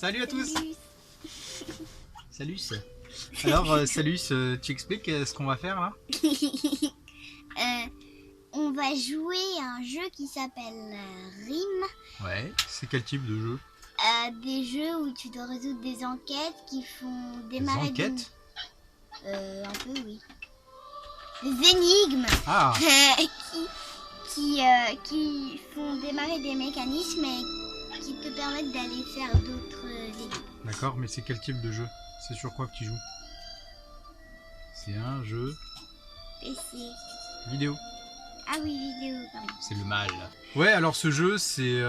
Salut à tous. Salut. Salut. Alors, salut, tu expliques ce qu'on va faire là? On va jouer à un jeu qui s'appelle Rime. Ouais, c'est quel type de jeu? Des jeux où tu dois résoudre des enquêtes qui font Des démarrer enquêtes? un peu, oui. Des énigmes Ah, qui font démarrer des mécanismes et qui te permettent d'aller faire d'autres énigmes. d'accord, mais c'est quel type de jeu? C'est sur quoi que tu joues? C'est un jeu PC. vidéo. Ah oui, vidéo, pardon. C'est le mal. Ouais, alors ce jeu, c'est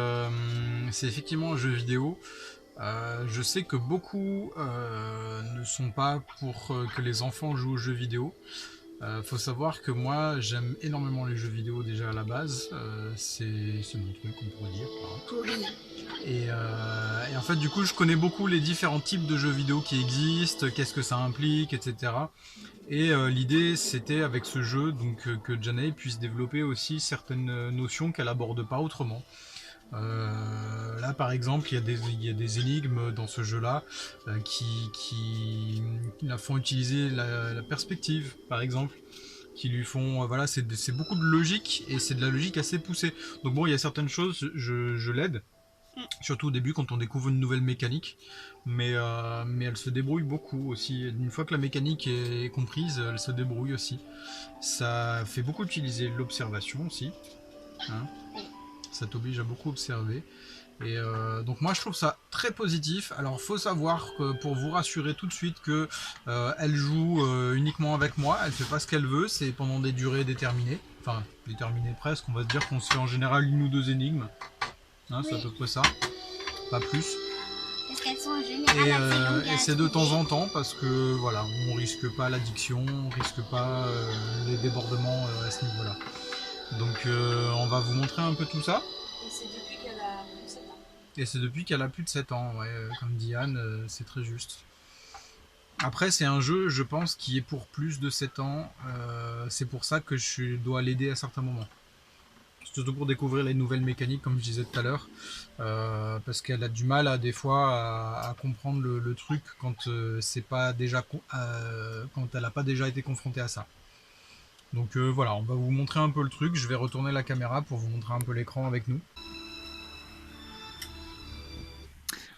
effectivement un jeu vidéo. Je sais que beaucoup ne sont pas pour que les enfants jouent aux jeux vidéo. Faut savoir que moi, j'aime énormément les jeux vidéo déjà à la base. C'est mon truc, on pourrait dire. Pourri. Et en fait, du coup, je connais beaucoup les différents types de jeux vidéo qui existent, qu'est-ce que ça implique, etc. Et l'idée, c'était avec ce jeu donc, que Janae puisse développer aussi certaines notions qu'elle aborde pas autrement. Là, par exemple, il y a des énigmes dans ce jeu-là qui la font utiliser la perspective, par exemple, qui lui font, voilà, c'est beaucoup de logique et c'est de la logique assez poussée. Donc bon, il y a certaines choses, je l'aide. Surtout au début quand on découvre une nouvelle mécanique, mais elle se débrouille beaucoup aussi. Une fois que la mécanique est comprise, elle se débrouille aussi. Ça fait beaucoup utiliser l'observation aussi, hein. Ça t'oblige à beaucoup observer. Et donc moi je trouve ça très positif. Alors faut savoir que pour vous rassurer tout de suite que elle joue uniquement avec moi, elle fait pas ce qu'elle veut, c'est pendant des durées déterminées. Enfin déterminées presque, on va se dire qu'on se fait en général une ou deux énigmes. Hein, c'est à peu près ça, pas plus. Parce qu'elles sont en général assez longues. Et c'est de temps en temps parce que voilà, on risque pas l'addiction, on risque pas les débordements à ce niveau-là. Donc on va vous montrer un peu tout ça. Et c'est depuis qu'elle a 7 ans. Et c'est depuis qu'elle a plus de 7 ans, ouais, comme Diane, c'est très juste. Après c'est un jeu, je pense, qui est pour plus de 7 ans. C'est pour ça que je dois l'aider à certains moments. Surtout pour découvrir les nouvelles mécaniques, comme je disais tout à l'heure, parce qu'elle a du mal à des fois à comprendre le truc quand c'est pas déjà quand elle n'a pas déjà été confrontée à ça. Donc voilà, on va vous montrer un peu le truc. Je vais retourner la caméra pour vous montrer un peu l'écran avec nous.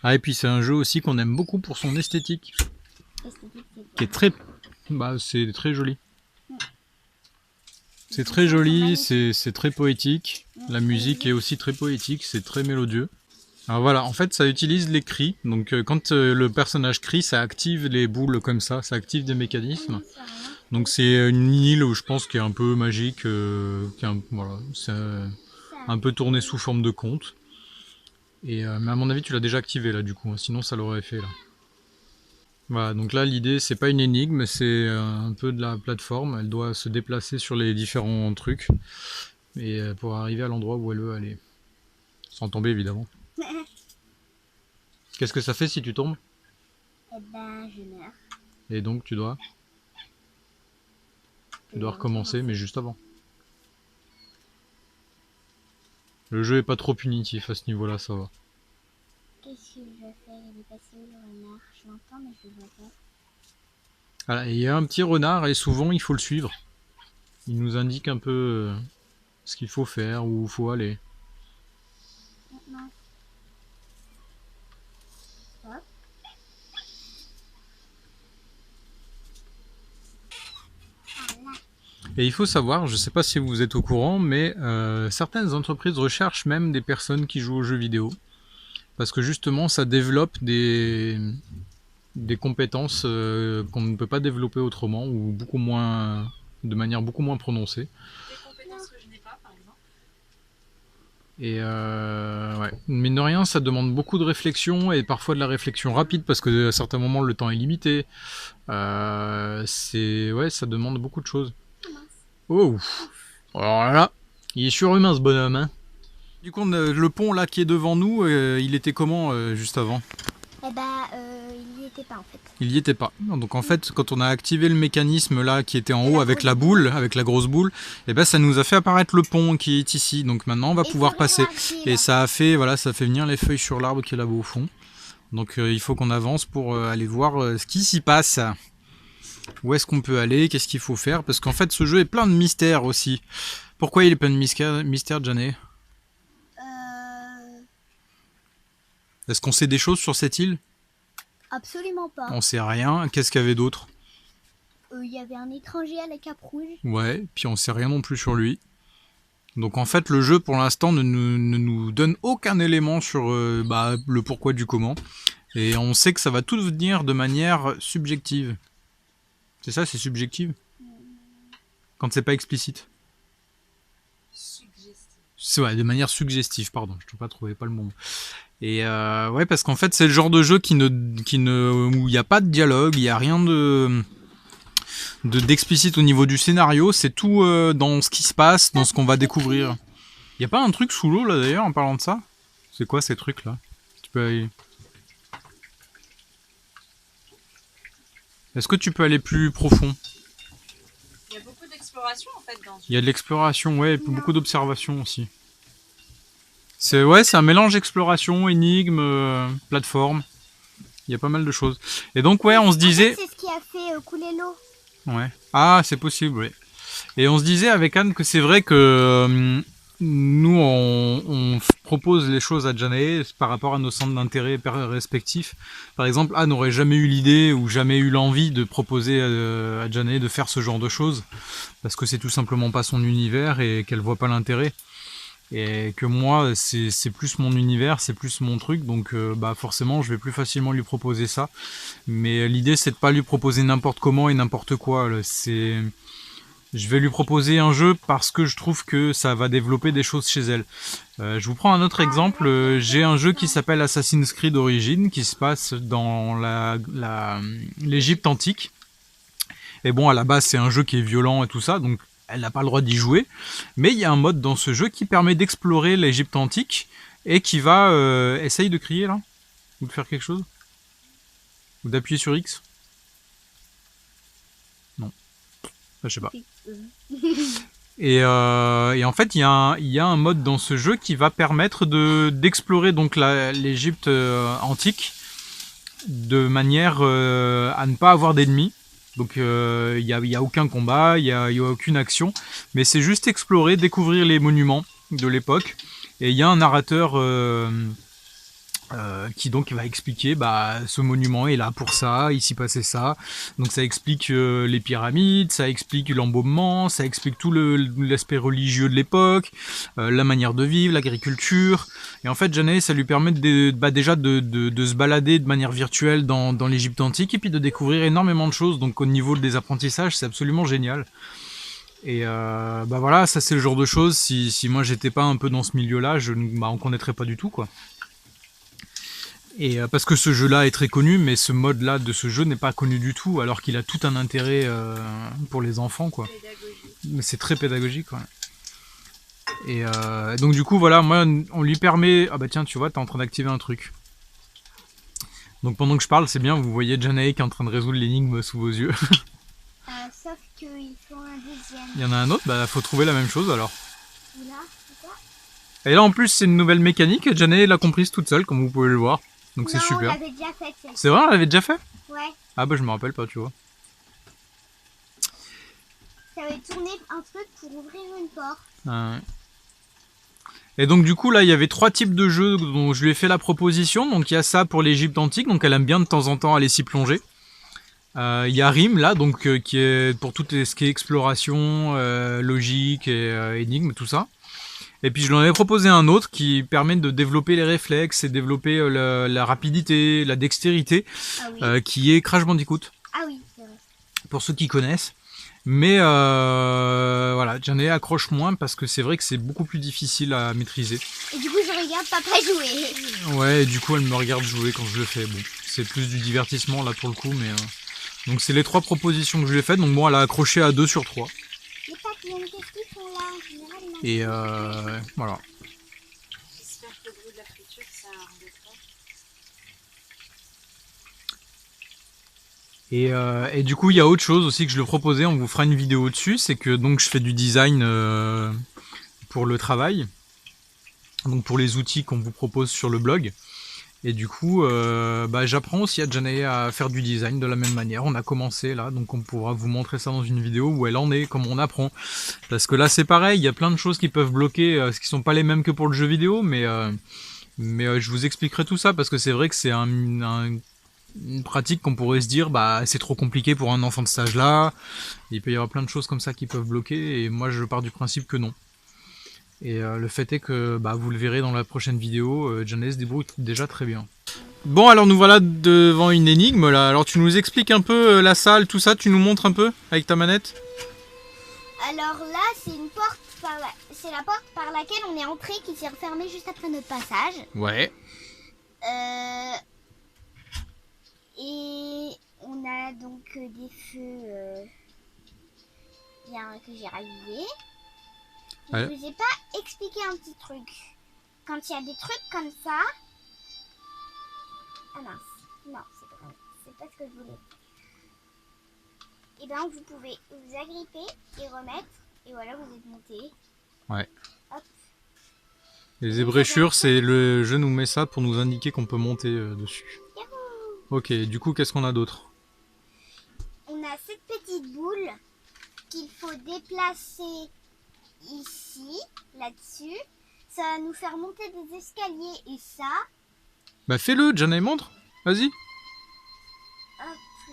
Ah, et puis c'est un jeu aussi qu'on aime beaucoup pour son esthétique, qui est très, c'est très joli. C'est très joli, c'est très poétique. La musique est aussi très poétique, c'est très mélodieux. Alors voilà, en fait ça utilise les cris. Donc quand le personnage crie, ça active les boules comme ça active des mécanismes. Donc c'est une île où je pense qui est un peu magique, voilà, c'est un peu tourné sous forme de conte. Et mais à mon avis tu l'as déjà activé là du coup, hein, sinon ça l'aurait fait là. Voilà, donc là l'idée c'est pas une énigme, c'est un peu de la plateforme, elle doit se déplacer sur les différents trucs et pour arriver à l'endroit où elle veut aller. Sans tomber évidemment. Qu'est-ce que ça fait si tu tombes? Eh ben, je meurs. Et donc tu dois recommencer, mais juste avant. Le jeu est pas trop punitif à ce niveau-là, ça va. Qu'est-ce que je vais faire? Il est passé où le renard? Je l'entends mais je le vois pas. Voilà, il y a un petit renard et souvent il faut le suivre. Il nous indique un peu ce qu'il faut faire, où il faut aller. Non. Hop. Et il faut savoir, je sais pas si vous êtes au courant, mais certaines entreprises recherchent même des personnes qui jouent aux jeux vidéo. Parce que justement ça développe des compétences qu'on ne peut pas développer autrement, ou beaucoup moins, de manière beaucoup moins prononcée. Des compétences que je n'ai pas, par exemple. Et ouais, mine de rien, ça demande beaucoup de réflexion et parfois de la réflexion rapide parce que à certains moments le temps est limité. Ouais, ça demande beaucoup de choses. Oh, alors là, il est surhumain ce bonhomme, hein. Du coup, le pont là qui est devant nous, il était comment juste avant? Eh ben, il n'y était pas en fait. Il y était pas. Donc en fait, quand on a activé le mécanisme là qui était en haut avec la boule, avec la grosse boule, et ben ça nous a fait apparaître le pont qui est ici. Donc maintenant on va pouvoir passer. Et ça a fait, voilà, ça a fait venir les feuilles sur l'arbre qui est là-bas au fond. Donc il faut qu'on avance pour aller voir ce qui s'y passe. Où est-ce qu'on peut aller, qu'est-ce qu'il faut faire, parce qu'en fait ce jeu est plein de mystères aussi. Pourquoi il est plein de mystères, Janet? Est-ce qu'on sait des choses sur cette île? Absolument pas. On sait rien. Qu'est-ce qu'il y avait d'autre? Il y avait un étranger à la Cape Rouge. Ouais, puis on sait rien non plus sur lui. Donc en fait le jeu pour l'instant ne nous donne aucun élément sur le pourquoi du comment. Et on sait que ça va tout venir de manière subjective. C'est ça, c'est subjectif? Quand c'est pas explicite. Suggestif. C'est ouais, de manière suggestive, pardon, je ne trouvais pas le mot. Et ouais, parce qu'en fait c'est le genre de jeu où il n'y a pas de dialogue, il n'y a rien d'explicite au niveau du scénario, c'est tout dans ce qui se passe, dans ce qu'on va découvrir. Il n'y a pas un truc sous l'eau là d'ailleurs en parlant de ça? C'est quoi ces trucs là? Tu peux aller... Est-ce que tu peux aller plus profond? Il y a beaucoup d'exploration en fait dans ce Il y a de l'exploration, ouais, et puis beaucoup d'observation aussi. C'est un mélange exploration, énigme, plateforme. Il y a pas mal de choses. Et donc ouais, on se disait... C'est ce qui a fait couler l'eau. Ouais. Ah, c'est possible, ouais. Et on se disait avec Anne que c'est vrai que nous, on propose les choses à Janae par rapport à nos centres d'intérêt respectifs. Par exemple, Anne n'aurait jamais eu l'idée ou jamais eu l'envie de proposer à Janae de faire ce genre de choses parce que c'est tout simplement pas son univers et qu'elle voit pas l'intérêt. Et que moi, c'est plus mon univers, c'est plus mon truc, donc forcément, je vais plus facilement lui proposer ça. Mais l'idée, c'est de pas lui proposer n'importe comment et n'importe quoi. Je vais lui proposer un jeu parce que je trouve que ça va développer des choses chez elle. Je vous prends un autre exemple. J'ai un jeu qui s'appelle Assassin's Creed Origins, qui se passe dans l'Égypte antique. Et bon, à la base, c'est un jeu qui est violent et tout ça, donc elle n'a pas le droit d'y jouer. Mais il y a un mode dans ce jeu qui permet d'explorer l'Égypte antique et qui va... essaye de crier là? Ou de faire quelque chose? Ou d'appuyer sur X? Non. Je sais pas. Et en fait, il y a un mode dans ce jeu qui va permettre d'explorer donc l'Égypte antique de manière à ne pas avoir d'ennemis. Donc il y a aucun combat, il y a aucune action, mais c'est juste explorer, découvrir les monuments de l'époque. Et il y a un narrateur qui donc va expliquer ce monument est là pour ça, il s'y passait ça. Donc ça explique les pyramides, ça explique l'embaumement, ça explique tout l'aspect religieux de l'époque, la manière de vivre, l'agriculture. Et en fait, Janae, ça lui permet déjà de se balader de manière virtuelle dans l'Égypte antique et puis de découvrir énormément de choses. Donc au niveau des apprentissages, c'est absolument génial. Et voilà, ça c'est le genre de choses, si moi j'étais pas un peu dans ce milieu-là, on connaîtrait pas du tout, quoi. Et parce que ce jeu-là est très connu, mais ce mode-là de ce jeu n'est pas connu du tout, alors qu'il a tout un intérêt pour les enfants, quoi. Mais c'est très pédagogique, ouais. Et donc du coup, voilà, moi, on lui permet... Ah bah tiens, tu vois, t'es en train d'activer un truc. Donc pendant que je parle, c'est bien, vous voyez Janae qui est en train de résoudre l'énigme sous vos yeux. Sauf qu'il faut un deuxième. Il y en a un autre, faut trouver la même chose alors. Là, c'est ça? Et là en plus, c'est une nouvelle mécanique, Janae l'a comprise toute seule, comme vous pouvez le voir. Donc c'est Non, super. on l'avait déjà fait. C'est vrai, on l'avait déjà fait? Ouais. Ah bah je me rappelle pas, tu vois. Ça avait tourné un truc pour ouvrir une porte. Et donc du coup là il y avait 3 types de jeux dont je lui ai fait la proposition. Donc il y a ça pour l'Égypte antique, donc elle aime bien de temps en temps aller s'y plonger. Il y a Rim là, donc qui est pour tout ce qui est exploration, logique et énigme, tout ça. Et puis je lui en ai proposé un autre qui permet de développer les réflexes et développer la rapidité, la dextérité, qui est Crash Bandicoot. Ah oui, c'est vrai. Pour ceux qui connaissent. Mais voilà, j'en ai accroche moins parce que c'est vrai que c'est beaucoup plus difficile à maîtriser. Et du coup, je regarde papa jouer. Ouais, et du coup, elle me regarde jouer quand je le fais. Bon, c'est plus du divertissement là pour le coup, mais... Donc c'est les 3 propositions que je lui ai faites. Donc bon, elle a accroché à 2 sur 3. Les pattes, qu'est-ce qu'ils font là? En général, Et voilà. J'espère que le bruit de la friture, ça embêtera. Et du coup, il y a autre chose aussi que je le proposais, on vous fera une vidéo dessus, c'est que donc je fais du design pour le travail, donc pour les outils qu'on vous propose sur le blog. Et du coup, j'apprends aussi à Janae à faire du design de la même manière. On a commencé là, donc on pourra vous montrer ça dans une vidéo où elle en est, comment on apprend. Parce que là c'est pareil, il y a plein de choses qui peuvent bloquer, ce qui sont pas les mêmes que pour le jeu vidéo, mais je vous expliquerai tout ça parce que c'est vrai que c'est une pratique qu'on pourrait se dire, c'est trop compliqué pour un enfant de cet âge-là. Il peut y avoir plein de choses comme ça qui peuvent bloquer, et moi je pars du principe que non. Et le fait est que vous le verrez dans la prochaine vidéo, Janae se débrouille déjà très bien. Bon, alors nous voilà devant une énigme là. Alors tu nous expliques un peu la salle, tout ça, tu nous montres un peu avec ta manette? Alors là, c'est une porte c'est la porte par laquelle on est entré qui s'est refermée juste après notre passage. Ouais. Et on a donc des feux bien que j'ai rallumés. Ouais. Je vous ai pas expliqué un petit truc. Quand il y a des trucs comme ça... Ah mince, non, c'est pas ce que je voulais. Et ben vous pouvez vous agripper et remettre, et voilà, vous êtes monté. Ouais. Hop. Les ébréchures, c'est le jeu nous met ça pour nous indiquer qu'on peut monter dessus. Yahoo! Ok, du coup, qu'est-ce qu'on a d'autre? On a cette petite boule qu'il faut déplacer ici, là-dessus. Ça va nous faire monter des escaliers et ça. Bah fais-le, Janae, montre. Vas-y. Hop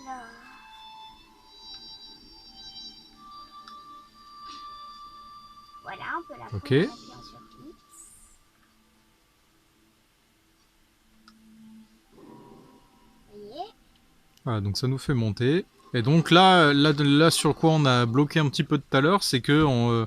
là. Voilà, on peut la prendre Ok. en appuyant sur X. Vous voyez? Voilà, donc ça nous fait monter. Et donc là sur quoi on a bloqué un petit peu tout à l'heure, c'est que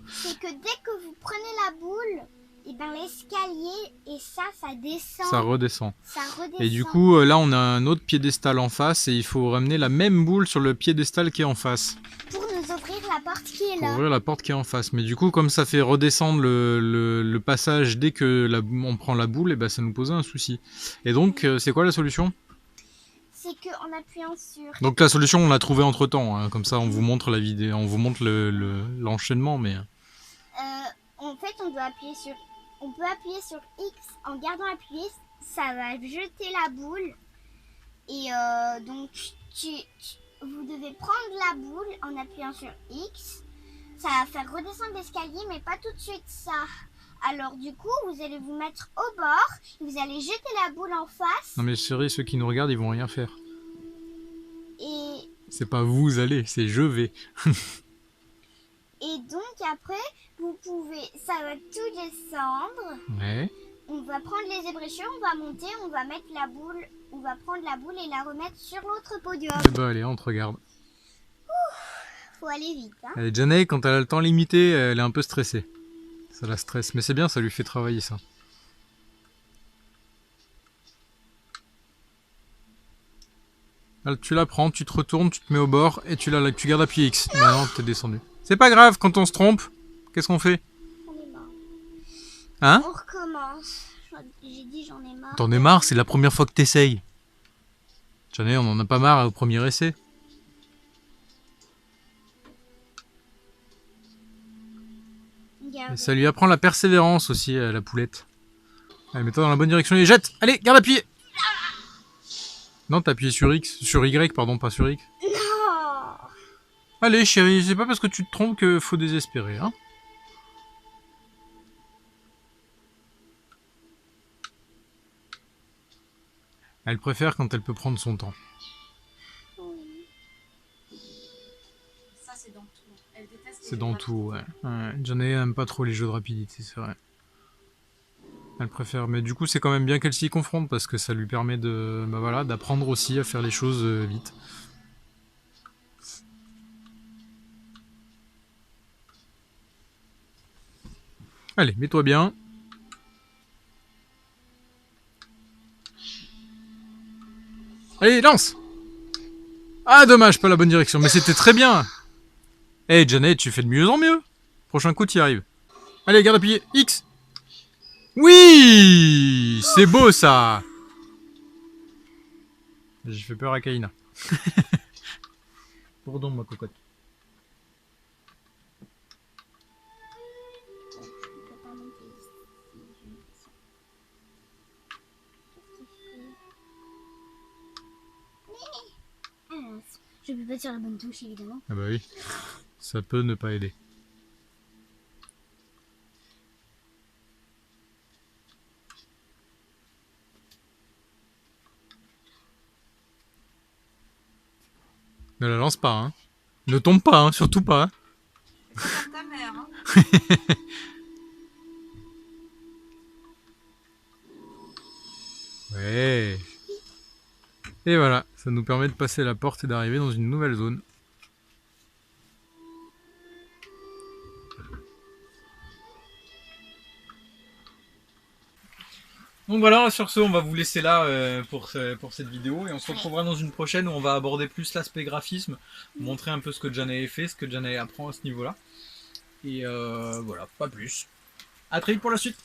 C'est que dès que vous prenez la boule, et ben l'escalier et ça descend. ça redescend. Ça redescend. Et du coup, là on a un autre piédestal en face et il faut ramener la même boule sur le piédestal qui est en face. Pour nous ouvrir la porte qui est Pour là. ouvrir la porte qui est en face. Mais du coup, comme ça fait redescendre le passage dès que on prend la boule, et ben ça nous posait un souci. Et donc, c'est quoi la solution? C'est qu'en appuyant sur... Donc la solution, on l'a trouvée entre temps. Hein. Comme ça, on vous montre la vidéo, on vous montre l'enchaînement, mais... En fait, on peut appuyer sur X en gardant appuyé, ça va jeter la boule. Et donc, vous devez prendre la boule en appuyant sur X. Ça va faire redescendre l'escalier, mais pas tout de suite ça. Alors du coup, vous allez vous mettre au bord, vous allez jeter la boule en face. Non mais chérie, ceux qui nous regardent, ils vont rien faire. Et, C'est pas vous allez, c'est je vais. et donc après, ça va tout descendre. Ouais. On va prendre les ébréchures, on va monter, on va mettre la boule, on va prendre la boule et la remettre sur l'autre podium. Et bah allez, on te regarde. Faut aller vite, hein. Allez, Janae, quand elle a le temps limité, elle est un peu stressée. Ça la stresse, mais c'est bien, ça lui fait travailler ça. Alors, tu la prends, tu te retournes, tu te mets au bord et tu gardes appuyé X. Maintenant que t'es descendu. C'est pas grave, quand on se trompe, qu'est-ce qu'on fait? J'en ai marre. Hein? On recommence. J'ai dit j'en ai marre. T'en es marre, c'est la première fois que t'essayes. Janae, on en a pas marre au premier essai. Et ça lui apprend la persévérance aussi, la poulette. Allez, mets-toi dans la bonne direction et jette. Allez, garde appuyé. Non, t'as appuyé sur X, sur Y, pardon, pas sur X. Non. Allez, chérie, c'est pas parce que tu te trompes qu'il faut désespérer, hein. Elle préfère quand elle peut prendre son temps. Oui. Ça, c'est dans tout. Elle déteste. C'est dans tout, ouais. Janae aime pas trop les jeux de rapidité, c'est vrai. Elle préfère, mais du coup c'est quand même bien qu'elle s'y confronte parce que ça lui permet de, voilà, d'apprendre aussi à faire les choses vite. Allez, mets-toi bien. Allez, lance! Ah, dommage, pas la bonne direction, mais c'était très bien! Eh, Janae, tu fais de mieux en mieux! Prochain coup, tu y arrives. Allez, garde appuyé, X! Oui! C'est beau ça! J'ai fait peur à Kaina. Pardon, ma cocotte. Ah, je peux pas sur la bonne touche évidemment. Ah bah oui, ça peut ne pas aider. Ne la lance pas, hein. Ne tombe pas, hein, surtout pas. C'est pas ta mère, hein. Ouais. Et voilà, ça nous permet de passer la porte et d'arriver dans une nouvelle zone. Donc voilà, sur ce, on va vous laisser là pour cette vidéo et on se retrouvera dans une prochaine où on va aborder plus l'aspect graphisme, montrer un peu ce que Janae fait, ce que Janae apprend à ce niveau-là. Et voilà, pas plus. A très vite pour la suite.